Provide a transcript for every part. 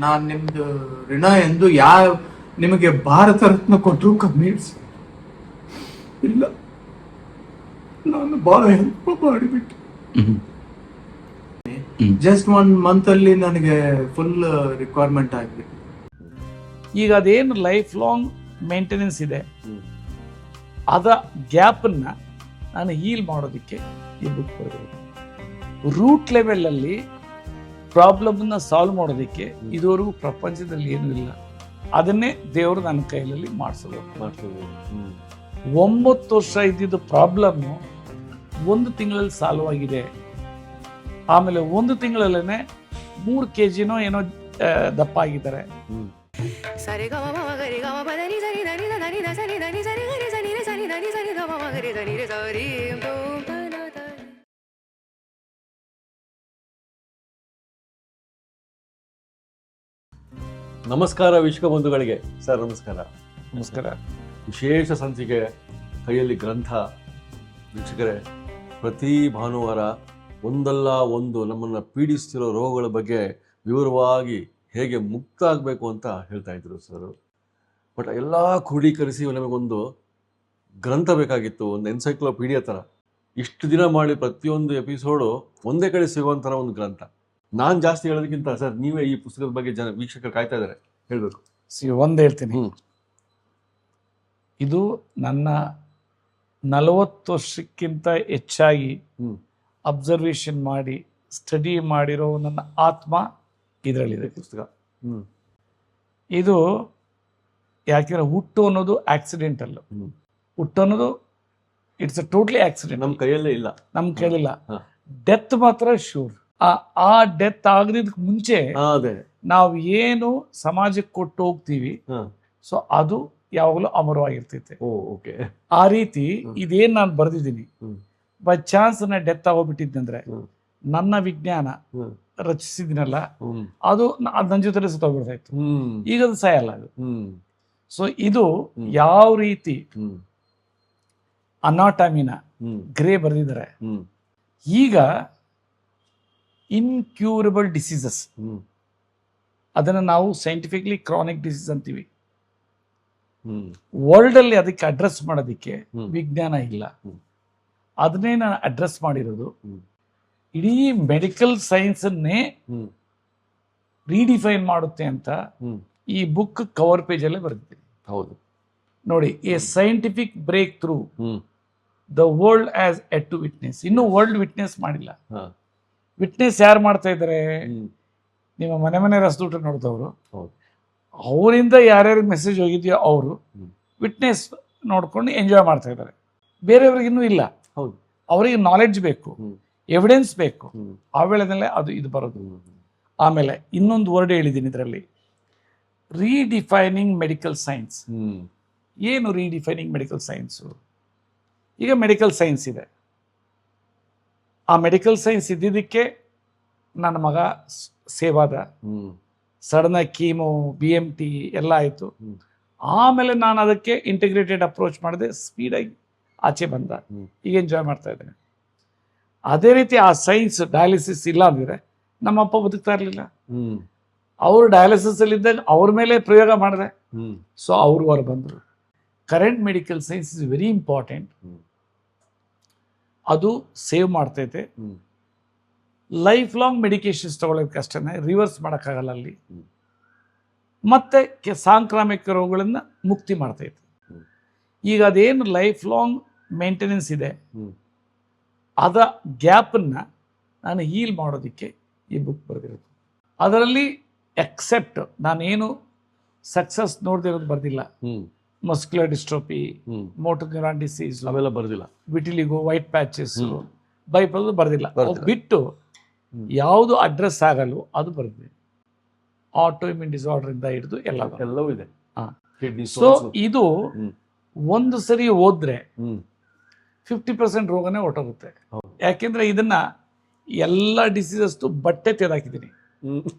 ನಾನು ನಿಮ್ದು ಋಣ ಎಂದು ನಿಮಗೆ ಭಾರತ ರತ್ನ ಕೊಟ್ಟರು ಕಮ್ಮಿ ಇಲ್ಲ. ನಾನು ಬಹಳ ಹೆಲ್ಪ್ ಮಾಡಿಬಿಟ್ಟು ಜಸ್ಟ್ 1 month ಅಲ್ಲಿ ನನಗೆ ಫುಲ್ ರಿಕ್ವೈರ್ಮೆಂಟ್ ಆಗ್ಬಿಟ್ಟು. ಈಗ ಅದೇನು ಲೈಫ್ ಲಾಂಗ್ ಮೇಂಟೆನೆನ್ಸ್ ಇದೆ ಅದ ಗ್ಯಾಪನ್ನು ನಾನು ಹೀಲ್ ಮಾಡೋದಕ್ಕೆ ಈ ಬುಕ್ ಬರೆದಿರೋದು. ರೂಟ್ ಲೆವೆಲಲ್ಲಿ ಪ್ರಾಬ್ಲಮ್ನ ಸಾಲ್ವ್ ಮಾಡೋದಕ್ಕೆ ಇದುವರೆಗೂ ಪ್ರಪಂಚದಲ್ಲಿ ಏನೂ ಇಲ್ಲ. ಅದನ್ನೇ ದೇವರು ನನ್ನ ಕೈಯಲ್ಲಿ ಮಾಡಿಸೋದು. 9 ವರ್ಷ ಇದ್ದಿದ್ದು ಪ್ರಾಬ್ಲಮ್ಮು 1 ತಿಂಗಳಲ್ಲಿ ಸಾಲ್ವ್ ಆಗಿದೆ. ಆಮೇಲೆ 1 ತಿಂಗಳಲ್ಲೇ 3 kg ಏನೋ ದಪ್ಪ ಆಗಿದ್ದಾರೆ. ನಮಸ್ಕಾರ ವಿಶ್ವಬಂಧುಗಳಿಗೆ. ಸರ್ ನಮಸ್ಕಾರ. ನಮಸ್ಕಾರ. ವಿಶೇಷ ಸಂಚಿಕೆ ಕೈಯಲ್ಲಿ ಗ್ರಂಥ. ವೀಕ್ಷಕರೇ, ಪ್ರತಿ ಭಾನುವಾರ ಒಂದಲ್ಲ ಒಂದು ನಮ್ಮನ್ನು ಪೀಡಿಸ್ತಿರೋ ರೋಗಗಳ ಬಗ್ಗೆ ವಿವರವಾಗಿ ಹೇಗೆ ಮುಕ್ತ ಆಗಬೇಕು ಅಂತ ಹೇಳ್ತಾ ಇದ್ರು ಸರ್. ಬಟ್ ಎಲ್ಲ ಕ್ರೋಢೀಕರಿಸಿ ನಮಗೊಂದು ಗ್ರಂಥ ಬೇಕಾಗಿತ್ತು, ಒಂದು ಎನ್ಸೈಕ್ಲೋಪೀಡಿಯಾ ಥರ. ಇಷ್ಟು ದಿನ ಮಾಡಿ ಪ್ರತಿಯೊಂದು ಎಪಿಸೋಡು ಒಂದೇ ಕಡೆ ಸಿಗುವಂಥ ಒಂದು ಗ್ರಂಥ. ನಾನು ಜಾಸ್ತಿ ಹೇಳೋದಕ್ಕಿಂತ ಸರ್ ನೀವೇ ಈ ಪುಸ್ತಕದ ಬಗ್ಗೆ ವೀಕ್ಷಕರು ಕಾಯ್ತಾ ಇದ್ದಾರೆ, ಹೇಳಬೇಕು. ಒಂದು ಹೇಳ್ತೀನಿ, ಇದು ನನ್ನ 40 ವರ್ಷಕ್ಕಿಂತ ಹೆಚ್ಚಾಗಿ ಅಬ್ಸರ್ವೇಷನ್ ಮಾಡಿ ಸ್ಟಡಿ ಮಾಡಿರೋ ನನ್ನ ಆತ್ಮ ಇದರಲ್ಲಿದೆ ಪುಸ್ತಕ. ಇದು ಯಾಕೆಂದ್ರೆ ಹುಟ್ಟು ಅನ್ನೋದು ಆಕ್ಸಿಡೆಂಟಲ್ಲು. ಹುಟ್ಟು ಅನ್ನೋದು ಇಟ್ಸ್ ಅ ಟೋಟ್ಲಿ ಆಕ್ಸಿಡೆಂಟ್. ನಮ್ಮ ಕೈಯಲ್ಲೇ ಇಲ್ಲ, ನಮ್ಮ ಕೈಲಿಲ್ಲ. ಡೆತ್ ಮಾತ್ರ ಶೂರ್. ಆ ಡೆತ್ ಆಗದಿದ್ದಕ್ಕೆ ಮುಂಚೆ ನಾವು ಏನು ಸಮಾಜಕ್ಕೆ ಕೊಟ್ಟು ಹೋಗ್ತೀವಿ, ಸೊ ಅದು ಯಾವಾಗಲೂ ಅಮರವಾಗಿರ್ತೈತೆ. ಆ ರೀತಿ ಇದೇನು ನಾನು ಬರೆದಿದ್ದೀನಿ, ಬೈ ಚಾನ್ಸ್ ನಾ ಡೆತ್ ಆಗೋಗ್ಬಿಟ್ಟಿದ್ದಂದ್ರೆ ನನ್ನ ವಿಜ್ಞಾನ ರಚಿಸಿದಿನಲ್ಲ ಅದು ನನ್ನ ಜೊತೆ ಸುತ್ತೋಗ್ಬಿಡ್ತಾ ಇತ್ತು. ಈಗ ಅದು ಸಾಯಲ್ಲ ಅದು. ಸೊ ಇದು ಯಾವ ರೀತಿ ಅನಾಟಮಿನ ಗ್ರೇ ಬರೆದಿದ್ದಾರೆ. ಈಗ ಇನ್ಕ್ಯೂರಬಲ್ ಡಿಸೀಸಸ್ ಅದನ್ನು ನಾವು ಸೈಂಟಿಫಿಕ್ಲಿ ಕ್ರಾನಿಕ್ ಡಿಸೀಸ್ ಅಂತೀವಿ. ವರ್ಲ್ಡ್ ಅಲ್ಲಿ ಅದಕ್ಕೆ ಅಡ್ರೆಸ್ ಮಾಡೋದಕ್ಕೆ ವಿಜ್ಞಾನ ಇಲ್ಲ. ಅದನ್ನೇ ನಾನು ಅಡ್ರೆಸ್ ಮಾಡಿರೋದು. ಇಡೀ ಮೆಡಿಕಲ್ ಸೈನ್ಸ್ ಅನ್ನೇ ರೀಡಿಫೈನ್ ಮಾಡುತ್ತೆ ಅಂತ ಈ ಬುಕ್ ಕವರ್ ಪೇಜ್ ಅಲ್ಲೇ ಬರೆದಿದ್ದೀನಿ. ಹೌದು ನೋಡಿ, a scientific breakthrough the world has yet to witness. ಇನ್ನು ವರ್ಲ್ಡ್ ವಿಟ್ನೆಸ್ ಮಾಡಿಲ್ಲ. ವಿಟ್ನೆಸ್ ಯಾರು ಮಾಡ್ತಾ ಇದ್ದಾರೆ? ನಿಮ್ಮ ಮನೆ ರಸದೂಟ ನೋಡಿದವರು, ಅವರಿಂದ ಯಾರ್ಯಾರು ಮೆಸೇಜ್ ಹೋಗಿದೆಯೋ ಅವರು ವಿಟ್ನೆಸ್ ನೋಡ್ಕೊಂಡು ಎಂಜಾಯ್ ಮಾಡ್ತಾ ಇದ್ದಾರೆ. ಬೇರೆಯವ್ರಿಗೆ ಇನ್ನೂ ಇಲ್ಲ. ಅವರಿಗೆ ನಾಲೆಡ್ಜ್ ಬೇಕು, ಎವಿಡೆನ್ಸ್ ಬೇಕು. ಆ ವೇಳೆದಲ್ಲೇ ಅದು ಇದು ಬರೋದು. ಆಮೇಲೆ ಇನ್ನೊಂದು ವರ್ಡ್ ಹೇಳಿದ್ದೀನಿ ಇದರಲ್ಲಿ, ರೀಡಿಫೈನಿಂಗ್ ಮೆಡಿಕಲ್ ಸೈನ್ಸ್. ಏನು ರೀಡಿಫೈನಿಂಗ್ ಮೆಡಿಕಲ್ ಸೈನ್ಸು? ಈಗ ಮೆಡಿಕಲ್ ಸೈನ್ಸ್ ಇದೆ. ಆ ಮೆಡಿಕಲ್ ಸೈನ್ಸ್ ಇದ್ದಿದ್ದಕ್ಕೆ ನನ್ನ ಮಗ ಸೇವಾದ, ಸಡನ್ ಕೀಮೋ, BMT ಎಲ್ಲ ಆಯಿತು. ಆಮೇಲೆ ನಾನು ಅದಕ್ಕೆ ಇಂಟಿಗ್ರೇಟೆಡ್ ಅಪ್ರೋಚ್ ಮಾಡಿದೆ, ಸ್ಪೀಡಾಗಿ ಆಚೆ ಬಂದ. ಈಗ ಎಂಜಾಯ್ ಮಾಡ್ತಾ ಇದ್ದೇನೆ. ಅದೇ ರೀತಿ ಆ ಸೈನ್ಸ್ ಡಯಾಲಿಸಿಸ್ ಇಲ್ಲ ಅಂದರೆ ನಮ್ಮಪ್ಪ ಬದುಕ್ತಾ ಇರಲಿಲ್ಲ. ಅವರು ಡಯಾಲಿಸಿಸ್ ಅಲ್ಲಿ ಇದ್ದಾಗ ಅವ್ರ ಮೇಲೆ ಪ್ರಯೋಗ ಮಾಡಿದೆ, ಸೊ ಅವರು ಹೊರ ಬಂದರು. Current medical science is very important. ಅದು ಸೇವ್ ಮಾಡ್ತೈತೆ. ಲೈಫ್ ಲಾಂಗ್ ಮೆಡಿಕೇಶನ್ಸ್ ತಗೊಳ್ಳೋದಕ್ಕಷ್ಟೇ, ರಿವರ್ಸ್ ಮಾಡೋಕ್ಕಾಗಲ್ಲ ಅಲ್ಲಿ. ಮತ್ತೆ ಸಾಂಕ್ರಾಮಿಕ ರೋಗಗಳನ್ನು ಮುಕ್ತಿ ಮಾಡ್ತೈತೆ. ಈಗ ಅದೇನು ಲೈಫ್ ಲಾಂಗ್ ಮೇಂಟೆನೆನ್ಸ್ ಇದೆ ಅದ ಗ್ಯಾಪನ್ನು ನಾನು ಹೀಲ್ ಮಾಡೋದಕ್ಕೆ ಈ ಬುಕ್ ಬರೆದಿರೋದು. ಅದರಲ್ಲಿ ಎಕ್ಸೆಪ್ಟ್ ನಾನೇನು ಸಕ್ಸಸ್ ನೋಡ್ದಿರೋದು ಬರ್ದಿಲ್ಲ. Muscular dystrophy, motor neuron disease ಅವೆಲ್ಲ ಬರ್ದಿಲ್ಲ. ವಿಟಿಲಿಗೋ, ವೈಟ್ ಪ್ಯಾಚಸ್, ಬೈಪಲ್ ಬರ್ದಿಲ್ಲ. ಬಿಟ್ಟು ಯಾವುದು ಅಡ್ರೆಸ್ ಆಗಲ್ಲ ಅದು ಬರ್ದಿದೆ. ಆಟೋ ಇಮ್ಯೂನ್ ಡಿಸಾರ್ಡರ್ ಇಂದ ಹಿಡಿದು ಎಲ್ಲವೂ ಇದೆ. ಸೊ ಇದು ಒಂದು ಸರಿ ಓದ್ರೆ 50% ರೋಗನೇ ಹೊರಟೋಗುತ್ತೆ. ಯಾಕೆಂದ್ರೆ ಇದನ್ನ ಎಲ್ಲ ಡಿಸೀಸಸ್ ಬಟ್ಟೆ ತೆಗೆದಾಕಿದ್ದೀನಿ.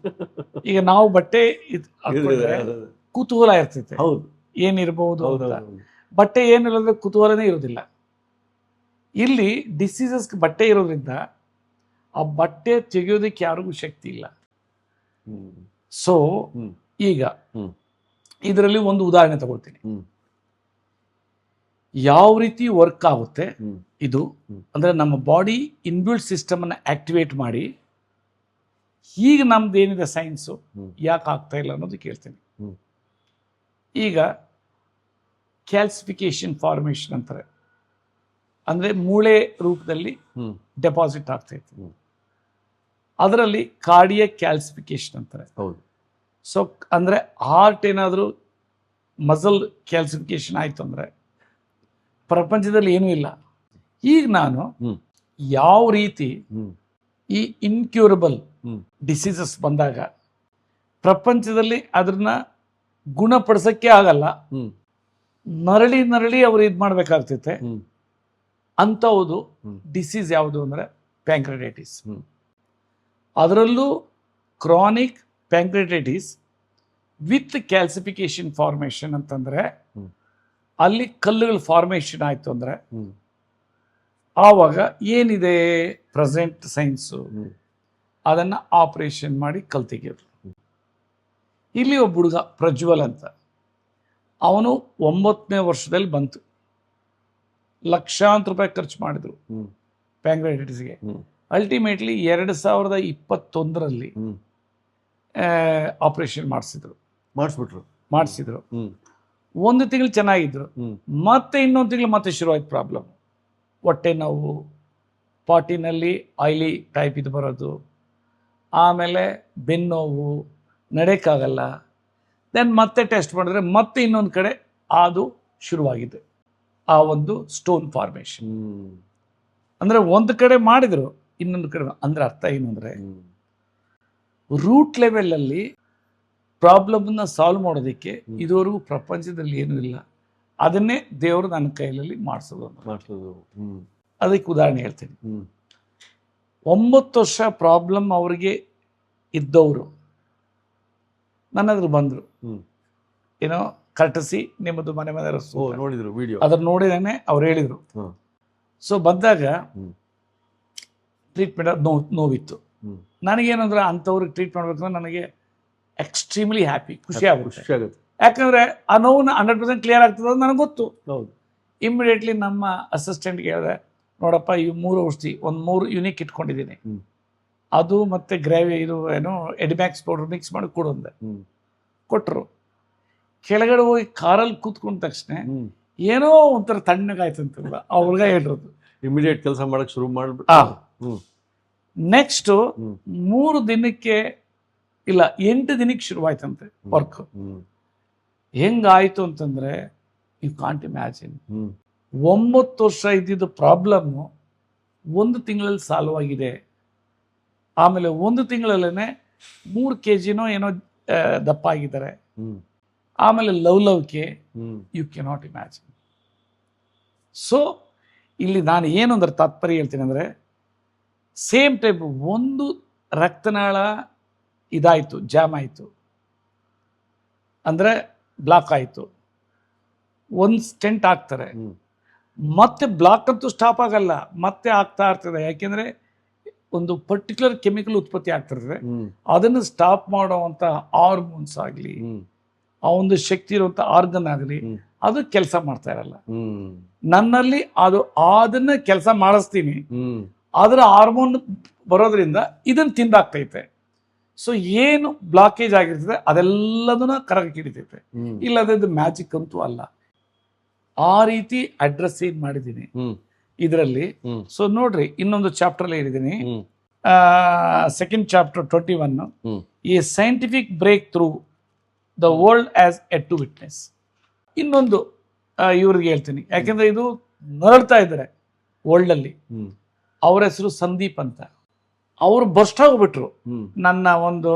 ಈಗ ನಾವು ಬಟ್ಟೆ ಕುತೂಹಲ ಇರ್ತೈತೆ, ಏನಿರಬಹುದು ಅಂತ. ಬಟ್ಟೆ ಏನಿಲ್ಲ ಕುತೂಹಲನೇ ಇರೋದಿಲ್ಲ. ಇಲ್ಲಿ ಡಿಸೀಸಸ್ ಬಟ್ಟೆ ಇರೋದ್ರಿಂದ ಆ ಬಟ್ಟೆ ತೆಗೆಯೋದಕ್ಕೆ ಯಾರಿಗೂ ಶಕ್ತಿ ಇಲ್ಲ. ಸೊ ಹ್ಮ್. ಈಗ ಹ್ಮ್. ಇದರಲ್ಲಿ ಒಂದು ಉದಾಹರಣೆ ತಗೊಳ್ತೀನಿ. ಹ್ಮ್. ಯಾವ ರೀತಿ ವರ್ಕ್ ಆಗುತ್ತೆ ಹ್ಮ್. ಇದು ಹ್ಮ್. ಅಂದ್ರೆ ನಮ್ಮ ಬಾಡಿ ಇನ್ಬಿಲ್ಟ್ ಸಿಸ್ಟಮ್ ಅನ್ನ ಆಕ್ಟಿವೇಟ್ ಮಾಡಿ ಈಗ ನಮ್ದು ಏನಿದೆ ಸೈನ್ಸು ಹ್ಮ್. ಯಾಕೆ ಆಗ್ತಾ ಇಲ್ಲ ಅನ್ನೋದು ಕೇಳ್ತೀನಿ. ಹ್ಮ್. ಈಗ ಕ್ಯಾಲ್ಸಿಫಿಕೇಶನ್ ಫಾರ್ಮೇಶನ್ ಅಂತಾರೆ, ಅಂದ್ರೆ ಮೂಳೆ ರೂಪದಲ್ಲಿ ಹ್ಮ್. ಡೆಪಾಸಿಟ್ ಆಗ್ತಾ ಇತ್ತು. ಹ್ಮ್. ಅದರಲ್ಲಿ ಕಾರ್ಡಿಯಕ್ ಕ್ಯಾಲ್ಸಿಫಿಕೇಶನ್ ಅಂತಾರೆ. ಹೌದು. ಸೊ ಅಂದ್ರೆ ಹಾರ್ಟ್ ಏನಾದರೂ ಮಸಲ್ ಕ್ಯಾಲ್ಸಿಫಿಕೇಶನ್ ಆಯಿತು ಅಂದರೆ ಪ್ರಪಂಚದಲ್ಲಿ ಏನೂ ಇಲ್ಲ. ಈಗ ನಾನು ಹ್ಮ್. ಯಾವ ರೀತಿ ಹ್ಮ್. ಈ ಇನ್ಕ್ಯೂರಬಲ್ ಹ್ಮ್. ಡಿಸೀಸಸ್ ಬಂದಾಗ ಪ್ರಪಂಚದಲ್ಲಿ ಅದನ್ನ ಗುಣಪಡಿಸೋಕ್ಕೆ ಆಗಲ್ಲ, ಹ್ಮ್. ನರಳಿ ನರಳಿ ಅವರು ಇದು ಮಾಡಬೇಕಾಗ್ತೈತೆ. ಹ್ಮ್. ಅಂಥವುದು ಹ್ಮ್. ಡಿಸೀಸ್ ಯಾವುದು ಅಂದರೆ ಪ್ಯಾಂಕ್ರೆಟೈಟಿಸ್. ಹ್ಮ್. ಅದರಲ್ಲೂ chronic pancreatitis with calcification formation ಅಂತಂದರೆ ಹ್ಮ್. ಅಲ್ಲಿ ಕಲ್ಲುಗಳ ಫಾರ್ಮೇಷನ್ ಆಯಿತು ಅಂದರೆ ಹ್ಮ್. ಆವಾಗ ಏನಿದೆ ಪ್ರೆಸೆಂಟ್ ಸೈನ್ಸು ಹ್ಮ್. ಅದನ್ನು ಆಪರೇಷನ್ ಮಾಡಿ ಕಲ್ ತೆಗೆಯೋದು. ಇಲ್ಲಿ ಒಬ್ಬ ಹುಡುಗ ಪ್ರಜ್ವಲ್ ಅಂತ, ಅವನು 9ನೇ ವರ್ಷದಲ್ಲಿ ಬಂತು, ಲಕ್ಷಾಂತರ ರೂಪಾಯಿ ಖರ್ಚು ಮಾಡಿದ್ರು ಹ್ಮ್. ಪ್ಯಾಂಕ್ರೆಟೈಟಿಸ್ಗೆ. ಹ್ಮ್. ಅಲ್ಟಿಮೇಟ್ಲಿ 2021ರಲ್ಲಿ ಹ್ಮ್. ಆಪರೇಷನ್ ಮಾಡಿಸಿದ್ರು. ಹ್ಮ್. ಒಂದು ತಿಂಗಳು ಚೆನ್ನಾಗಿದ್ರು, ಹ್ಮ್. ಮತ್ತೆ ಇನ್ನೊಂದು ತಿಂಗಳು ಮತ್ತೆ ಶುರುವಾಯ್ತು ಪ್ರಾಬ್ಲಮ್. ಹೊಟ್ಟೆ ನೋವು, ಪಾಟಿನಲ್ಲಿ ಆಯ್ಲಿ ಟೈಪ್ ಇದು ಬರೋದು, ಆಮೇಲೆ ಬೆನ್ನೋವು, ನಡೆಯೋಕ್ಕಾಗಲ್ಲ. ದೆನ್ ಮತ್ತೆ ಟೆಸ್ಟ್ ಮಾಡಿದ್ರೆ ಮತ್ತೆ ಇನ್ನೊಂದು ಕಡೆ ಅದು ಶುರುವಾಗಿದೆ, ಆ ಒಂದು ಸ್ಟೋನ್ ಫಾರ್ಮೇಷನ್. ಹ್ಮ್. ಅಂದರೆ ಒಂದು ಕಡೆ ಮಾಡಿದ್ರು, ಇನ್ನೊಂದು ಕಡೆ ಅಂದರೆ ಅರ್ಥ ಏನು ಅಂದರೆ ಹ್ಮ್. ರೂಟ್ ಲೆವೆಲಲ್ಲಿ ಪ್ರಾಬ್ಲಮ್ನ ಸಾಲ್ವ್ ಮಾಡೋದಕ್ಕೆ ಹ್ಮ್. ಇದುವರೆಗೂ ಪ್ರಪಂಚದಲ್ಲಿ ಏನೂ ಇಲ್ಲ. ಅದನ್ನೇ ದೇವರು ನನ್ನ ಕೈಯಲ್ಲಿ ಮಾಡಿಸೋದು ಅಂತ. ಮಾಡ್ಸೋದು. ಹ್ಮ್. ಅದಕ್ಕೆ ಉದಾಹರಣೆ ಹೇಳ್ತೀನಿ. ಹ್ಮ್. 9 ವರ್ಷ ಪ್ರಾಬ್ಲಮ್ ಅವರಿಗೆ ಇದ್ದವರು ನನ್ನ ಹತ್ರ ಬಂದರು. ಹ್ಮ್. ಏನೋ ಕರ್ಟಸಿ ನಿಮ್ಮದು ಮನೆ ಮನೆ ಓ, ನೋಡಿದ್ರು ವಿಡಿಯೋ. ಅದನ್ನು ನೋಡಿದಾನೆ ಅವ್ರು ಹೇಳಿದರು. ಹ್ಮ್. ಸೊ ಬಂದಾಗ ಹ್ಮ್. ಟ್ರೀಟ್ಮೆಂಟ್ ನೋವಿತ್ತು. ಹ್ಮ್. ನನಗೇನಂದ್ರೆ ಅಂಥವ್ರಿಗೆ ಟ್ರೀಟ್ ಮಾಡಬೇಕಂದ್ರೆ ನನಗೆ ಎಕ್ಸ್ಟ್ರೀಮ್ಲಿ ಹ್ಯಾಪಿ, ಖುಷಿ ಆಗುತ್ತೆ. ಯಾಕಂದರೆ ಆ ನೋವನ್ನ 100% ಕ್ಲಿಯರ್ ಆಗ್ತದೆ ಅಂತ ನನಗೆ ಗೊತ್ತು. ಹೌದು. ಇಮ್ಮಿಡಿಯೇಟ್ಲಿ ನಮ್ಮ ಅಸಿಸ್ಟೆಂಟ್ಗೆ ಹೇಳಿದೆ, ನೋಡಪ್ಪ ಈ 3 ಔಷಧಿ ಒಂದು 3 ಯೂನಿಕ್ ಇಟ್ಕೊಂಡಿದ್ದೀನಿ, ಹ್ಮ್. ಅದು ಮತ್ತು ಗ್ರೇವಿ ಇದು ಏನು ಎಡಿಮ್ಯಾಕ್ಸ್ ಪೌಡರ್ ಮಿಕ್ಸ್ ಮಾಡಿ ಕೊಡು ಅಂದೆ. ಹ್ಮ್. ಕೊಟ್ಟರು. ಕೆಳಗಡೆ ಹೋಗಿ ಕಾರಲ್ಲಿ ಕೂತ್ಕೊಂಡ ತಕ್ಷಣ ಹ್ಮ್. ಏನೋ ಒಂಥರ ತಣ್ಣಗಾಯ್ತಂತಲ್ಲ ಆ ಹುಡುಗ ಹೇಳಿರೋದು. ಇಮಿಡಿಯೇಟ್ ಕೆಲಸ ಮಾಡಕ್ ಶುರು ಮಾಡ್ಬಿಟ್ಟು. ಹ್ಮ್. ನೆಕ್ಸ್ಟು ಹ್ಮ್. 3 ದಿನಕ್ಕೆ ಇಲ್ಲ 8 ದಿನಕ್ಕೆ ಶುರುವಾಯ್ತಂತೆ ವರ್ಕ್. ಹ್ಮ್. ಹೆಂಗಾಯ್ತು ಅಂತಂದ್ರೆ ಯು ಕಾಂಟ್ ಇಮ್ಯಾಜಿನ್. ಹ್ಮ್. 9 ವರ್ಷ ಇದ್ದಿದ್ದು ಪ್ರಾಬ್ಲಮ್ಮು 1 ತಿಂಗಳಲ್ಲಿ ಸಾಲ್ವ್ ಆಗಿದೆ. ಆಮೇಲೆ 1 ತಿಂಗಳಲ್ಲೇ 3 kg ಏನೋ ದಪ್ಪ ಆಗಿದ್ದಾರೆ. ಹ್ಮ್. ಆಮೇಲೆ ಲವ್ಲವಿಕೆ, ಹ್ಮ್. You cannot imagine. ಸೊ ಇಲ್ಲಿ ನಾನು ಏನು ಅಂದ್ರೆ ತಾತ್ಪರ್ಯ ಹೇಳ್ತೀನಿ ಅಂದರೆ, ಸೇಮ್ ಟೈಪ್ ಒಂದು ರಕ್ತನಾಳ ಇದಾಯಿತು, ಜಾಮ್ ಆಯಿತು ಅಂದರೆ ಬ್ಲಾಕ್ ಆಯಿತು, ಒಂದು ಸ್ಟೆಂಟ್ ಹಾಕ್ತಾರೆ, ಹ್ಮ್. ಮತ್ತೆ ಬ್ಲಾಕ್ ಅಂತೂ ಸ್ಟಾಪ್ ಆಗಲ್ಲ, ಮತ್ತೆ ಆಗ್ತಾ ಇರ್ತದೆ. ಯಾಕೆಂದರೆ ಒಂದು ಪರ್ಟಿಕ್ಯುಲರ್ ಕೆಮಿಕಲ್ ಉತ್ಪತ್ತಿ ಆಗ್ತಿರ್ತದೆ. ಹ್ಮ್. ಅದನ್ನು ಸ್ಟಾಪ್ ಮಾಡುವಂಥ ಹಾರ್ಮೋನ್ಸ್ ಆಗಲಿ, ಹ್ಮ್. ಆ ಒಂದು ಶಕ್ತಿ ಇರುವಂಥ ಆರ್ಗನ್ ಆಗಲಿ, ಹ್ಮ್. ಅದು ಕೆಲಸ ಮಾಡ್ತಾ ಇರಲ್ಲ. ಹ್ಮ್. ನನ್ನಲ್ಲಿ ಅದು ಅದನ್ನ ಕೆಲಸ ಮಾಡಿಸ್ತೀನಿ, ಹ್ಮ್. ಅದರ ಹಾರ್ಮೋನ್ ಬರೋದ್ರಿಂದ ಇದನ್ನು ತಿಂದಾಗ್ತೈತೆ. ಸೊ ಏನು ಬ್ಲಾಕೇಜ್ ಆಗಿರ್ತದೆ ಅದೆಲ್ಲದನ್ನ ಕರಗಕ್ಕೆ ಹಿಡಿತೈತೆ. ಹ್ಮ್. ಇಲ್ಲದೆ ಇದು ಮ್ಯಾಜಿಕ್ ಅಂತೂ ಅಲ್ಲ. ಆ ರೀತಿ ಅಡ್ರೆಸ್ ಏನು ಮಾಡಿದ್ದೀನಿ ಹ್ಮ್. ಇದರಲ್ಲಿ. ಹ್ಮ್. ಸೊ ನೋಡ್ರಿ, ಇನ್ನೊಂದು ಚಾಪ್ಟರ್ಲ್ಲಿ ಹೇಳಿದ್ದೀನಿ, ಹ್ಮ್. ಸೆಕೆಂಡ್ ಚಾಪ್ಟರ್ 21, ಹ್ಮ್. ಈ scientific breakthrough the world has yet to witness. ಇನ್ನೊಂದು ಇವ್ರಿಗೆ ಹೇಳ್ತೀನಿ, ಯಾಕೆಂದ್ರೆ ಇದು ನರಳ್ತಾ ಇದ್ದಾರೆ ವರ್ಲ್ಡಲ್ಲಿ. ಹ್ಮ್. ಅವ್ರ ಹೆಸರು ಸಂದೀಪ್ ಅಂತ. ಅವರು ಬರ್ಸ್ಟ್ ಹೋಗ್ಬಿಟ್ರು ಹ್ಮ್. ನನ್ನ ಒಂದು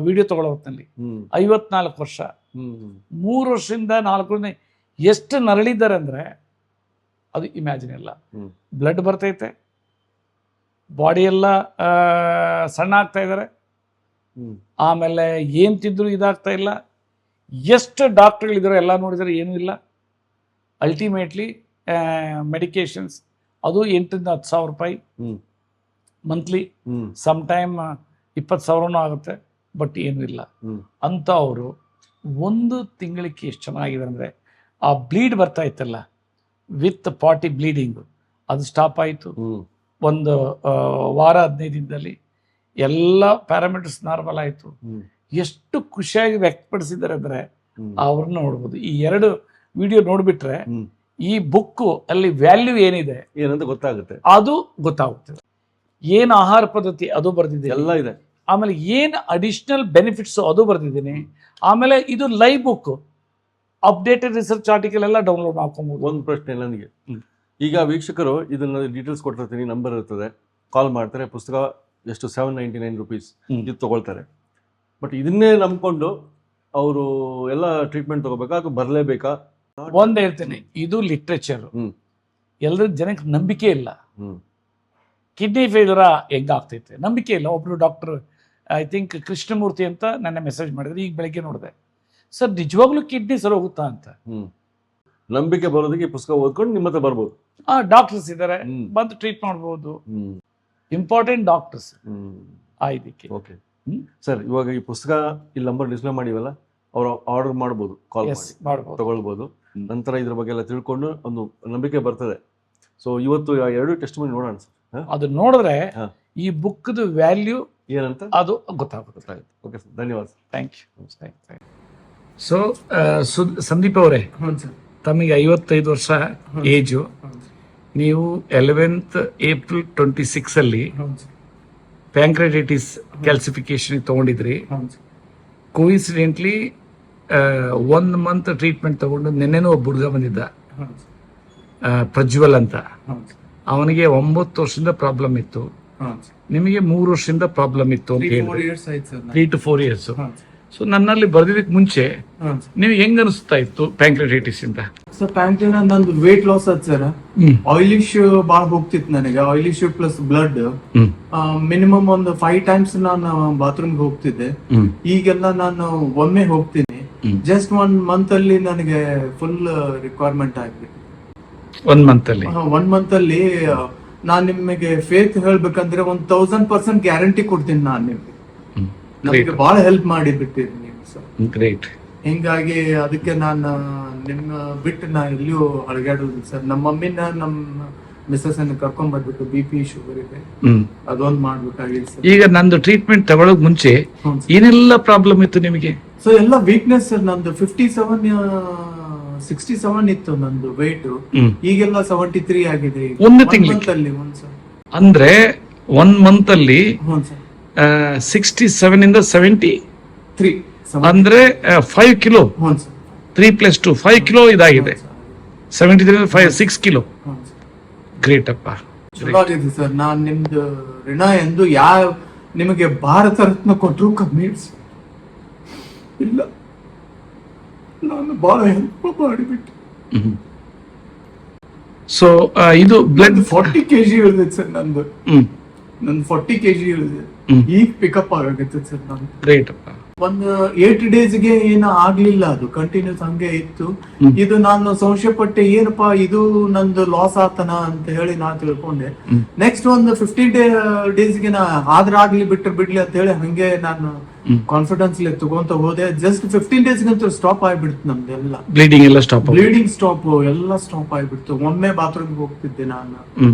ವಿಡಿಯೋ ತಗೊಳ್ಳೋ ಹೊತ್ತಿನಲ್ಲಿ. ಹ್ಮ್. 54 ವರ್ಷ, ಹ್ಮ್. 3 ವರ್ಷದಿಂದ 4 ವರ್ಷ ಎಷ್ಟು ನರಳಿದ್ದಾರೆ ಅಂದರೆ ಅದು ಇಮ್ಯಾಜಿನ್ ಇಲ್ಲ. ಹ್ಮ್. ಬ್ಲಡ್ ಬರ್ತೈತೆ, ಬಾಡಿ ಎಲ್ಲ ಸಣ್ಣ ಆಗ್ತಾ ಇದ್ದಾರೆ, ಹ್ಮ್. ಆಮೇಲೆ ಏನು ತಿಂದ್ರು ಇದಾಗ್ತಾ ಇಲ್ಲ. ಎಷ್ಟು ಡಾಕ್ಟ್ರುಗಳಿದ್ದಾರೆ ಎಲ್ಲ ನೋಡಿದರೆ ಏನೂ ಇಲ್ಲ. ಅಲ್ಟಿಮೇಟ್ಲಿ ಮೆಡಿಕೇಶನ್ಸ್ ಅದು 8,000 to 10,000 ರೂಪಾಯಿ ಹ್ಮ್. ಮಂತ್ಲಿ, ಹ್ಮ್. ಸಮ್ ಟೈಮ್ 20,000 ಆಗುತ್ತೆ. ಬಟ್ ಏನೂ ಇಲ್ಲ ಹ್ಮ್. ಅಂತ ಅವರು 1 ತಿಂಗಳಿಗೆ ಎಷ್ಟು ಚೆನ್ನಾಗಿದೆ ಅಂದರೆ ಆ ಬ್ಲೀಡ್ ಬರ್ತಾ ಇತ್ತಲ್ಲ ವಿತ್ ಪಾಟಿ ಬ್ಲೀಡಿಂಗು ಅದು ಸ್ಟಾಪ್ ಆಯಿತು. ಹ್ಮ್. ಒಂದು ವಾರ 15 ದಿನದಲ್ಲಿ ಎಲ್ಲ ಪ್ಯಾರಾಮೀಟರ್ಸ್ ನಾರ್ಮಲ್ ಆಯಿತು. ಹ್ಮ್. ಎಷ್ಟು ಖುಷಿಯಾಗಿ ವ್ಯಕ್ತಪಡಿಸಿದ್ದಾರೆ ಅಂದರೆ ಹ್ಮ್. ಅವ್ರನ್ನ ನೋಡ್ಬೋದು. ಈ 2 ವಿಡಿಯೋ ನೋಡಿಬಿಟ್ರೆ ಹ್ಮ್. ಈ ಬುಕ್ಕು ಅಲ್ಲಿ ವ್ಯಾಲ್ಯೂ ಏನಿದೆ ಏನಂತ ಗೊತ್ತಾಗುತ್ತೆ. ಅದು ಗೊತ್ತಾಗುತ್ತದೆ. ಏನು ಆಹಾರ ಪದ್ಧತಿ ಅದು ಬರೆದಿದ್ದೀನಿ, ಎಲ್ಲ ಇದೆ. ಆಮೇಲೆ ಏನು ಅಡಿಷನಲ್ ಬೆನಿಫಿಟ್ಸ್ ಅದು ಬರೆದಿದ್ದೀನಿ. ಆಮೇಲೆ ಇದು live book, updated research article ಎಲ್ಲ ಡೌನ್ಲೋಡ್ ಮಾಡ್ಕೊಬೋದು. ಒಂದು ಪ್ರಶ್ನೆ ನನಗೆ, ಈಗ ವೀಕ್ಷಕರು ಇದನ್ನ ಡೀಟೇಲ್ಸ್ ಕೊಟ್ಟಿರ್ತೀನಿ, ನಂಬರ್ ಇರ್ತದೆ, ಕಾಲ್ ಮಾಡ್ತಾರೆ, ಪುಸ್ತಕ ಎಷ್ಟು ₹799 ಇದು ತಗೊಳ್ತಾರೆ. ಬಟ್ ಇದನ್ನೇ ನಂಬ್ಕೊಂಡು ಅವರು ಎಲ್ಲ ಟ್ರೀಟ್ಮೆಂಟ್ ತಗೋಬೇಕಾ ಅಥವಾ ಬರಲೇಬೇಕಾ? ಒಂದು ಹೇಳ್ತೇನೆ, ಇದು ಲಿಟ್ರೇಚರ್. ಎಲ್ಲರ ಜನಕ್ಕೆ ನಂಬಿಕೆ ಇಲ್ಲ. ಕಿಡ್ನಿ ಫೇಲ್ಯೂರ ಹೆಂಗಾಗ್ತೈತೆ ನಂಬಿಕೆ ಇಲ್ಲ. ಒಬ್ರು ಡಾಕ್ಟರ್ ಐ ಥಿಂಕ್ ಕೃಷ್ಣಮೂರ್ತಿ ಅಂತ ನನ್ನ ಮೆಸೇಜ್ ಮಾಡಿದ್ರು, ಈಗ ಬೆಳಗ್ಗೆ ನೋಡಿದೆ. ಸರ್ ನಿಜವಾಗ್ಲೂ ಕಿಡ್ನಿ ಸರ್ ಹೋಗುತ್ತಾ ಅಂತ. ನಂಬಿಕೆ ಬರೋದಕ್ಕೆ ಈ ಪುಸ್ತಕ ಓದ್ಕೊಂಡು ನಿಮ್ಮ ಹತ್ರ ಬರ್ಬೋದು. ಡಾಕ್ಟರ್ಸ್ ಇದ್ದಾರೆ, ಬಂದು ಟ್ರೀಟ್ ಮಾಡ್ಬೋದು. ಇಂಪಾರ್ಟೆಂಟ್ ಡಾಕ್ಟರ್ಸ್ ಇದಕ್ಕೆ. ಓಕೆ ಸರ್, ಇವಾಗ ಈ ಪುಸ್ತಕ ಇಲ್ಲಿ ನಂಬರ್ ಡಿಸ್ಪ್ಲೇ ಮಾಡಿವಲ್ಲ, ಅವರು ಆರ್ಡರ್ ಮಾಡ್ಬೋದು, ಕಾಲ್ ಮಾಡ್ಬೋದು, ತಗೊಳ್ಬೋದು. ನಂತರ ಇದ್ರ ಬಗ್ಗೆ ಎಲ್ಲ ತಿಳ್ಕೊಂಡು ಒಂದು ನಂಬಿಕೆ ಬರ್ತದೆ. ಸೊ ಇವತ್ತು 2 ಟೆಸ್ಟ್ ಮಾಡಿ ನೋಡೋಣ ಸರ್. ಅದು ನೋಡಿದ್ರೆ ಈ ಬುಕ್ದು ವ್ಯಾಲ್ಯೂ ಏನಂತ ಅದು ಗೊತ್ತಾಗುತ್ತೆ. ಓಕೆ ಸರ್, ಧನ್ಯವಾದ. Thank you. ಸೊ ಸಂದೀಪ್ ಅವರೇ, ತಮಗೆ 55 ವರ್ಷ ಏಜು. ನೀವು 11th April 26 ಪ್ಯಾಂಕ್ರೆಟೈಟಿಸ್ ಕ್ಯಾಲ್ಸಿಫಿಕೇಶನ್ ತಗೊಂಡಿದ್ರಿ. ಕೋಇನ್ಸಿಡೆಂಟ್ಲಿ 1 month ಟ್ರೀಟ್ಮೆಂಟ್ ತಗೊಂಡು ನಿನ್ನೆನೂ ಒಬ್ಬ ಹುಡುಗ ಬಂದಿದ್ದ, ಪ್ರಜ್ವಲ್ ಅಂತ. ಅವನಿಗೆ 9 ವರ್ಷದಿಂದ ಪ್ರಾಬ್ಲಮ್ ಇತ್ತು, ನಿಮಗೆ 3 ವರ್ಷದಿಂದ ಪ್ರಾಬ್ಲಮ್ ಇತ್ತು ಅಂತ ಹೇಳಿ 3 to 4 years. ಸೊ ನನ್ನಲ್ಲಿ ಬರ್ದಿದ್ದಕ್ಕೆ ಮುಂಚೆ ನೀವು ಹೆಂಗ ಅನಿಸ್ತಾ ಇತ್ತು ಪ್ಯಾಂಕ್ರೆಟೈಟಿಸ್ ಇಂದ? ಸರ್ ಪ್ಯಾಂಕ್ರಿಯಾಸ್ ನಂದು ವೇಟ್ ಲಾಸ್ ಆಯ್ತು ಸರ್. ಆಯಿಲಿಶ್ ಬಾಳ ಹೋಗ್ತಿತ್ತು ನನಗೆ, ಆಯಿಲಿಶ್ ಪ್ಲಸ್ ಬ್ಲಡ್. ಮಿನಿಮಮ್ ಒಂದು 5 times ನಾನು ಬಾತ್ರೂಮ್ ಹೋಗ್ತಿದ್ದೆ. ಈಗೆಲ್ಲ ನಾನು ಒಮ್ಮೆ ಹೋಗ್ತೀನಿ. ಜಸ್ಟ್ 1 month ಅಲ್ಲಿ ನನಗೆ ಫುಲ್ ರಿಕ್ವೈರ್ಮೆಂಟ್ ಆಗ್ಬಿಟ್ಟು 1 month ಅಲ್ಲಿ 1 month ಅಲ್ಲಿ ನಾನ್ ನಿಮಗೆ ಫೇತ್ ಹೇಳ್ಬೇಕಂದ್ರೆ 1000% ಗ್ಯಾರಂಟಿ ಕೊಡ್ತೀನಿ ನಾನು ನಿಮ್ಗೆ. ನಮಗೆ ಬಹಳ ಹೆಲ್ಪ್ ಮಾಡಿ ಬಿಟ್ಟಿರಿ ನೀವು ಸರ್. ಗ್ರೇಟ್. ಹಿಂಗಾಗಿ ಅದಕ್ಕೆ ನಾನು ನಿಮ್ಮ ಬಿಟ್ಟು ನಾ ಎಲ್ಲಿಯೂ ಅಳಗಾಡುದಿಲ್ಲ ಸರ್. ನಮ್ಮ ಮಮ್ಮಿನ ನಮ್ಮ ಮಿಸಸ್ ಅನ್ನು ಕರ್ಕೊಂಡ್ ಬರ್ಬಿಟ್ಟು BP ಶುಗರ್ ಇದೆ, ಅದೊಂದು ಮಾಡ್ಬೇಕಾಗಿಲ್ಲ ಸರ್. ಈಗ ನಂದು ಟ್ರೀಟ್ಮೆಂಟ್ ತಗೊಳ್ಳೋಕ್ ಮುಂಚೆ ಏನೆಲ್ಲ ಪ್ರಾಬ್ಲಮ್ ಇತ್ತು ನಿಮಗೆ? ಸೊ ಎಲ್ಲ ವೀಕ್ನೆಸ್ ಸರ್. ನಂದು 67 ಇತ್ತು ನಂದು ವೇಟ್, ಈಗೆಲ್ಲ 73 ಆಗಿದೆ. 1 ತಿಂಗಳಲ್ಲಿ ಅಂದ್ರೆ 1 month ಅಲ್ಲಿ 67 ಇಂದ 73 ಅಂದ್ರೆ 5 ಕಿಲೋ. 3 + 2 5 ಕಿಲೋ ಇದಾಗಿದೆ. 73 6 ಕಿಲೋ. ಗ್ರೇಟ್ ಅಪ್ಪ, ಚಲೋ ಆಗಿದೆ ಸರ್. ನಾನ್ ನಿಮ್ದು ಋಣ ಎಂದು ನಿಮಗೆ ಭಾರತ ರತ್ನ ಕೊಟ್ಟರು ಕಮ್ಮಿ ಇಲ್ಲ. ನಾನು ಬಹಳ ಹೆಲ್ಪ್ ಮಾಡಿಬಿಟ್ಟು. ಸೊ ಇದು ಬ್ಲಡ್ 40 kg ಇಳಿದಿತ್ತು ಸರ್ ನಂದು. 40 kg ಇಳಿದಿದೆ. ಈಗ ಪಿಕಪ್ ಆಗುತ್ತೆ ಸರ್ ನಾನು. ಗ್ರೇಟ್ ಅಪ್ಪ. ಒಂದು 8 daysಗೆ ಏನು ಆಗ್ಲಿಲ್ಲ, ಅದು ಕಂಟಿನ್ಯೂಸ್ ಹಂಗೆ ಇತ್ತು. ಇದು ನಾನು ಸಂಶಯ ಪಟ್ಟೆ, ಏನಪ್ಪಾ ಇದು ನಂದು ಲಾಸ್ ಆತನ ಅಂತ ಹೇಳಿ ನಾ ತಿಳ್ಕೊಂಡೆ. ನೆಕ್ಸ್ಟ್ ಒಂದು 15 daysಗೆ ನಾ ಆಗ್ಲಿ ಬಿಡ್ಲಿ ಅಂತ ಹೇಳಿ ಹಂಗೆ ನಾನು ಕಾನ್ಫಿಡೆನ್ಸ್ ತಗೊಂತ ಹೋದೆ. ಜಸ್ಟ್ 15 daysಗಂತೂ ಸ್ಟಾಪ್ ಆಗ್ಬಿಡ್ತು ನಮ್ದೆಲ್ಲ. ಬ್ಲೀಡಿಂಗ್ ಎಲ್ಲ ಸ್ಟಾಪ್ ಎಲ್ಲ ಸ್ಟಾಪ್ ಆಗ್ಬಿಡ್ತು. ಒಮ್ಮೆ ಬಾತ್ರೂಮ್ ಹೋಗ್ತಿದ್ದೆ ನಾನು,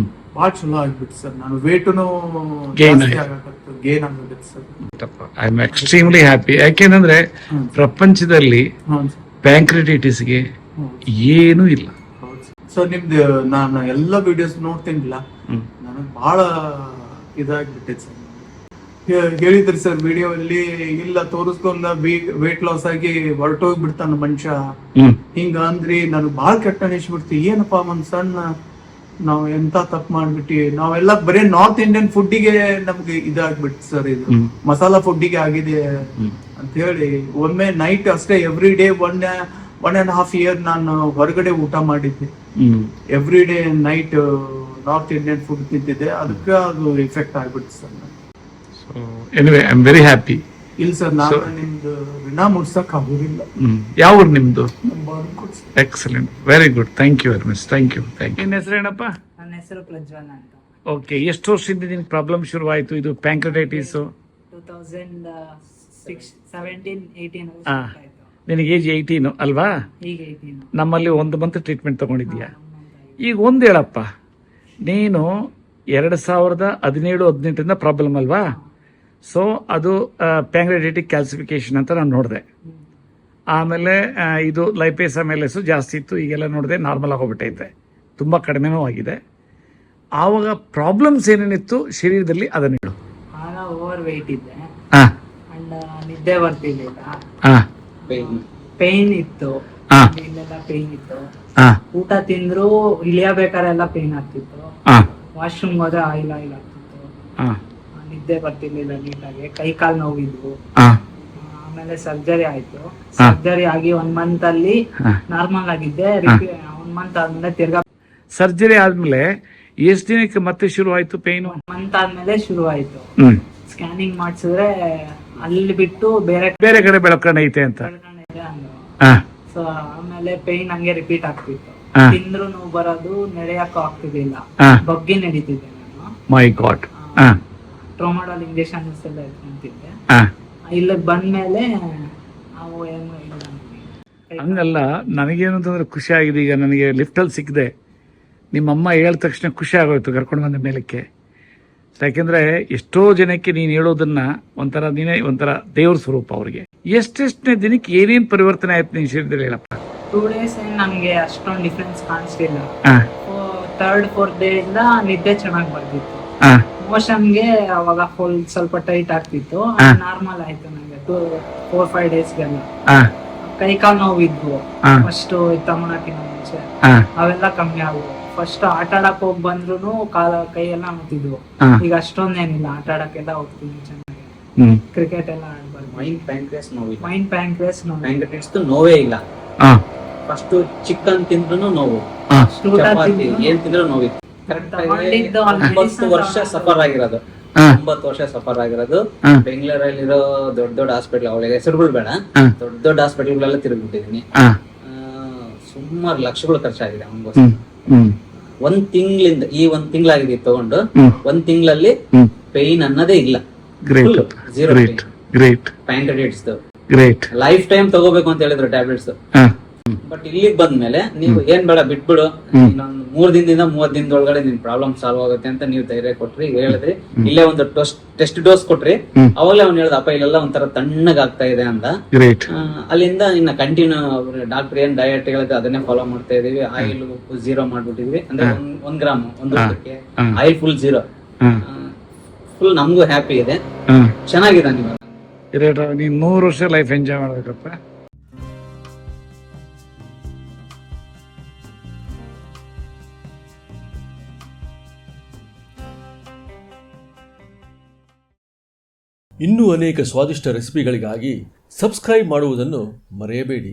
ಬಹಳ ಚಲೋ ಆಗ್ಬಿಟ್ಟು ಸರ್. ನಾನು ವೇಟುನು ಗೇನ್ ಆಗುತ್ತೆ sir. I am extremely happy. ಯಾಕೆಂದ್ರೆ ಪ್ರಪಂಚದಲ್ಲಿ ಪ್ಯಾಂಕ್ರೆಟೈಟಿಸ್ಗೆ ಏನೂ ಇಲ್ಲ. ಸೊ ನಿಮ್ದು ನಾನು ಎಲ್ಲ ವಿಡಿಯೋಸ್ ನೋಡ್ತೀನಿಲ್ಲ, ನನಗೆ ಬಹಳ ಇದಾಗ್ಬಿಟ್ಟೈತೆ ಸರ್. ಹೇಳಿದ್ರಿ ಸರ್ ವಿಡಿಯೋ ಅಲ್ಲಿ, ಇಲ್ಲ ತೋರಿಸ್ಕೊಂಡ ವೇಟ್ ಲಾಸ್ ಆಗಿ ಹೊರಟೋಗ್ಬಿಡ್ತಾನ ಮನುಷ್ಯ ಹಿಂಗ ಅಂದ್ರಿ. ನನಗೆ ಬಹಳ ಕೆಟ್ಟ ಅನಿಸ್ಬಿಡ್ತಿ. ಏನಪ್ಪಾ ಒಂದ್ ಸಣ್ಣ ನಾವು ಎಂತ ತಪ್ಪು ಮಾಡ್ಬಿಟ್ಟಿ. ನಾವೆಲ್ಲ ಬರೀ ನಾರ್ತ್ ಇಂಡಿಯನ್ ಫುಡ್ಡಿಗೆ ನಮ್ಗೆ ಇದಾಗ್ಬಿಟ್ಟು ಸರ್, ಇದು ಮಸಾಲಾ ಫುಡ್ಡಿಗೆ ಆಗಿದೆ ಅಂತ ಹೇಳಿ. ಒಮ್ಮೆ ನೈಟ್ ಅಷ್ಟೇ ಎವ್ರಿ ಡೇ 1.5 year ನಾನು ಹೊರಗಡೆ ಊಟ ಮಾಡಿದ್ದೆ. Every day night north Indian food ತಿಂತಿದ್ದೆ, ಅದಕ್ಕೆ ಅದು ಇಫೆಕ್ಟ್ ಆಗ್ಬಿಡ್ತು sir. Anyway I am very happy. ಇಲ್ಲ ಸರ್, ನಾನು ನಿಮ್ದು ಋಣ ಮುಟ್ಸಕ್ ಆಗೋದಿಲ್ಲ. ಯಾವ ಊರು ನಿಮ್ದು? Excellent, very good, thank you very much. Thank you. ನಿನ್ನ ಹೆಸರು ಏನಪ್ಪ? ನನ್ನ ಹೆಸರು ಪ್ರಜ್ವಲ್ ಅಂತ. ಓಕೆ, ಎಷ್ಟು ವರ್ಷದಿಂದ ನಿಮ್ಗೆ ಪ್ರಾಬ್ಲಮ್ ಶುರುವಾಯಿತು ಇದು ಪ್ಯಾಂಕ್ರೆಟೈಟಿಸ್? 2006 17, 18 ಹಾ. ಆಯ್ತು. ನಿನಗೆ ಏಜ್ 18 ಅಲ್ವಾ? ಈಗ 18. ನಮ್ಮಲ್ಲಿ 1 ಮಂತ್ ಟ್ರೀಟ್ಮೆಂಟ್ ತೊಗೊಂಡಿದ್ಯಾ? ಈಗ ಒಂದು ಹೇಳಪ್ಪ, ನೀನು 2017-18ರಿಂದ ಪ್ರಾಬ್ಲಮ್ ಅಲ್ವಾ? ಸೊ ಅದು ಪ್ಯಾಂಗ್ರೆಟಿಕ್ ಕ್ಯಾಲ್ಸಿಫಿಕೇಶನ್ ಅಂತ ನಾನು ನೋಡಿದೆ. ಆಮೇಲೆ ಇದು ಲೈಪೇಸ್ ಆಮೇಲೆಸು ಜಾಸ್ತಿ ಇತ್ತು, ಈಗೆಲ್ಲ ನೋಡಿದೆ ನಾರ್ಮಲ್ ಆಗೋಗ್ಬಿಟ್ಟೈತೆ, ತುಂಬ ಕಡಿಮೆನೂ ಆಗಿದೆ. ಆವಾಗ ಪ್ರಾಬ್ಲಮ್ಸ್ ಏನೇನಿತ್ತು ಶರೀರದಲ್ಲಿ ಅದನ್ನ ಹೇಳು. ಆಗ ಓವರ್ ವೆಯ್ಟ್ ಇದ್ದೆ ಹಾಂ ಅಂಡ್ ನಿದ್ದೆ ಬರ್ತಿರ್ಲಿಲ್ಲ, ಹಾಂ ಪೇನ್ ಇತ್ತು, ಹಾ. ಇಲ್ಲೆಲ್ಲ ಪೇನ್ ಇತ್ತು. ಹಾಂ ಊಟ ತಿಂದ್ರು ಇಳಿಯಬೇಕಾರೆಲ್ಲ ಪೇನ್ ಆಗ್ತಿತ್ತು. ಹಾಂ ವಾಶ್ರೂಮ್ ಹೋದ್ರೆ ಆಯಿಲ್ ಆಗ್ತಿತ್ತು. ಹಾಂ ನಿದ್ದೆ ಬರ್ತಿರ್ಲಿಲ್ಲ ನೀಟಾಗಿ, ಕೈ ಕಾಲು ನೋವಿದ್ವು. ಹಾಂ ಆಮೇಲೆ ಸರ್ಜರಿ ಆಯ್ತು. ಸರ್ಜರಿ ಆಗಿ 1 ಮಂತ್ ಅಲ್ಲಿ ನಾರ್ಮಲ್ ಆಗಿದ್ದೆ. 1 ಮಂತ್ ಆದ್ಮೇಲೆ ತಿರ್ಗಾ ಸರ್ಜರಿ ಆದಮೇಲೆ ಎಷ್ಟು ದಿನಕ್ಕೆ ಮತ್ತೆ ಶುರು ಆಯಿತು ಪೇಯ್ನು? 1 ಮಂತ್ ಆದ್ಮೇಲೆ ಶುರು ಆಯ್ತು. ಹ್ಞೂ ಸ್ಕ್ಯಾನಿಂಗ್ ಮಾಡಿಸಿದ್ರೆ ಅಲ್ಲಿ ಬಿಟ್ಟು ಬೇರೆ ಬೇರೆ ಕಡೆ ಬೆಳಕಂಡೈತೆ ಅಂತ. ಇದೆ ಅಂದ್ರು. ಹಾಂ ಸೊ ಆಮೇಲೆ ಪೇನ್ ಹಂಗೆ ರಿಪೀಟ್ ಆಗ್ತಿತ್ತು. ಹಾ. ತಿಂದ್ರು ನೋವು ಬರೋದು, ನಡೆಯಕ್ಕೂ ಆಗ್ತಿರ್ಲಿಲ್ಲ. ಹಾ. ಬಗ್ಗಿ ನಡೀತಿದ್ದೆ ನಾನು. ಮೈ ಗಾಡ್. ಹಾಂ ಟ್ರೋಮಾಡಾಲ್ ಇಂಜೆಕ್ಷನ್ಸ್ ಎಲ್ಲ ಎತ್ಕೊಂತಿದ್ದೆ. ಹಾಂ ಇಲ್ಲಿಗೆ ಬಂದ್ಮೇಲೆ ಅವು ಏನು ಇಲ್ಲ ನನಗೆ. ಹಂಗಲ್ಲ, ನನಗೇನು ಅಂತಂದ್ರೆ ಖುಷಿ ಆಗಿದೆ. ಈಗ ನನಗೆ ಲಿಫ್ಟಲ್ಲಿ ಸಿಕ್ಕಿದೆ, ನಿಮ್ಮಮ್ಮ ಹೇಳಿದ ತಕ್ಷಣ ಖುಷಿ ಆಗೋಯ್ತು ಕರ್ಕೊಂಡು ಬಂದ ಮೇಲಕ್ಕೆ. ಯಾಕೆಂದರೆ ಎಷ್ಟೋ ಜನಕ್ಕೆ ನೀನು ಹೇಳೋದನ್ನ ನೀನೇ ಒಂಥರ ದೇವ್ರ ಸ್ವರೂಪ ಅವ್ರಿಗೆ. ಎಷ್ಟೆಷ್ಟನೇ ದಿನಕ್ಕೆ ಏನೇನು ಪರಿವರ್ತನೆ ಆಯ್ತು ನಿನ್ನ ಶರೀರದಲ್ಲಿ ಹೇಳಪ್ಪ? 2 days ನನಗೆ ಅಷ್ಟೊಂದು ಡಿಫ್ರೆನ್ಸ್ ಕಾಣಿಸ್ತಿಲ್ಲ. ಹಾಂ 3rd 4th ಡೇ ಇಂದ ನಿದ್ದೆ ಚೆನ್ನಾಗಿ ಬರ್ತಿತ್ತು. ಹಾಂ ಮೋಷನ್ಗೆ ಅವಾಗ ಫುಲ್ ಸ್ವಲ್ಪ ಟೈಟ್ ಆಗ್ತಿತ್ತು. ಹಾ. ನಾರ್ಮಲ್ ಆಯ್ತು ನನಗೆ 4-5 ಡೇಸ್ಗೆಲ್ಲ. ಹಾಂ ಕೈ ಕಾಲು ನೋವಿದ್ವು ಹಾ. ಫಸ್ಟ್ ತಮ್ಮನಕ್ಕಿಂತ ಮುಂಚೆ, ಹಾಂ ಅವೆಲ್ಲ ಕಮ್ಮಿ ಆಗುವ. ಫಸ್ಟ್ ಆಟ ಆಡಕ್ ಹೋಗಿ ಬಂದ್ರು ಕೈ ಎಲ್ಲ ನೋತಿದ್ವು. ಹಾ. ಈಗ ಅಷ್ಟೊಂದೇನಿಲ್ಲ, ಆಟ ಆಡಕ್ಕೆಲ್ಲ ಹೋಗ್ತೀನಿ ಚೆನ್ನಾಗಿ. ಹ್ಞೂ ಕ್ರಿಕೆಟ್ ಎಲ್ಲ ಆಡ್ಬಾರ್ದು. ಮೈಂಡ್ ಪ್ಯಾಂಕ್ರಿಯಾಸ್ ನೋವಿಲ್ಲ. ಮೈಂಡ್ ಪ್ಯಾಂಕ್ರೆಸ್ ನೋವು. ಪ್ಯಾಂಕ್ರಿಯಾಸ್ ನೋವೇ ಇಲ್ಲ. ಹಾಂ ಫಸ್ಟ್ ಚಿಕನ್ ತಿಂದ್ರು ನೋವು, ಹಾಂ ಊಟ ಚಪಾತಿ ತಿಂದ್ರು ಏನ್ ತಿಂದ್ರು ನೋವಿತ್ತು. ಕರೆಕ್ಟ್ ಆಗಿ ತಗೊಂಡಿದ್ದು ಅಲ್ಲಿ 9 medicine ವರ್ಷ ಸಫರ್ ಆಗಿರೋದು. ಹಾಂ 9 ವರ್ಷ ಸಫರ್ ಆಗಿರೋದು. ಹಾ. ಬೆಂಗಳೂರಲ್ಲಿರೋ ದೊಡ್ಡ ದೊಡ್ಡ ಹಾಸ್ಪಿಟಲ್, ಅವಳಿಗೆ ಹೆಸರುಗಳು ಬೇಡ, ಹಾ. ದೊಡ್ಡ ದೊಡ್ಡ ಹಾಸ್ಪಿಟಲ್ಗಳೆಲ್ಲ ತಿರುಗಿಬಿಟ್ಟಿದೀನಿ. ಹಾಂ ಸುಮಾರು ಲಕ್ಷಗಳು ಖರ್ಚಾಗಿದೆ ಹ್ಞೂ ಅವನಿಗೋಸ್ಕರ. ಹ್ಞೂ 1 ತಿಂಗಳಿಂದ ಈ 1 ತಿಂಗಳಾಗಿದೆ ತಗೊಂಡು. ಹ್ಮ್. 1 ತಿಂಗಳಲ್ಲಿ ಹ್ಞೂ ಪೈನ್ ಅನ್ನೋದೇ ಇಲ್ಲ. Great Zero great great pancreatitis great. Life time ತಗೋಬೇಕು ಅಂತ ಹೇಳಿದ್ರು ಟ್ಯಾಬ್ಲೆಟ್ಸ್. ಹಾಂ ಬಟ್ ಇಲ್ಲಿಗೆ ಬಂದ್ಮೇಲೆ ನೀವು ಏನ್ ಬೇಡ ಬಿಟ್ಬಿಡು, ಇನ್ನೊಂದು 3 ದಿನದಿಂದ 30 ದಿನದೊಳಗಡೆ ನಿನ್ ಪ್ರಾಬ್ಲಮ್ ಸಾಲ್ವ್ ಆಗುತ್ತೆ ಅಂತ ನೀವು ಧೈರ್ಯ ಕೊಟ್ರಿ, ಹೇಳಿದ್ರಿ. ಇಲ್ಲೇ ಒಂದು ಟೆಸ್ಟ್ ಡೋಸ್ ಕೊಟ್ರಿ. ಅವಾಗಲೇ ಅವ್ನು ಹೇಳ್ದ, ಅಪ್ಪ ಇಲ್ಲೆಲ್ಲ ಒಂಥರ ತಣ್ಣಗಾಗ್ತಾ ಇದೆ ಅಂತ. ಗ್ರೇಟ್. ಅಲ್ಲಿಂದ ಇನ್ನ ಕಂಟಿನ್ಯೂ ಡಾಕ್ಟರ್ ಏನ್ ಡಯಟ್ ಹೇಳಿದ್ರೆ ಅದನ್ನೇ ಫಾಲೋ ಮಾಡ್ತಾ ಇದೀವಿ. ಆಯಿಲ್ ಉಪ್ಪು 0 ಮಾಡ್ಬಿಟ್ಟಿದ್ವಿ. ಅಂದ್ರೆ 1 ಗ್ರಾಮ್ ಒಂದು ಊಟಕ್ಕೆ ಆಯಿಲ್ ಫುಲ್ 0. ಹಾಂ ಫುಲ್ ನಮಗೂ ಹ್ಯಾಪಿ ಇದೆ, ಹಾಂ ಚೆನ್ನಾಗಿದೆ. ನೀವು ಗ್ರೇಟ್. ನೀನು 100 ವರ್ಷ ಲೈಫ್ ಎಂಜಾಯ್ ಮಾಡಬೇಕಪ್ಪ. ಇನ್ನೂ ಅನೇಕ ಸ್ವಾದಿಷ್ಟ ರೆಸಿಪಿಗಳಿಗಾಗಿ ಸಬ್ಸ್ಕ್ರೈಬ್ ಮಾಡುವುದನ್ನು ಮರೆಯಬೇಡಿ.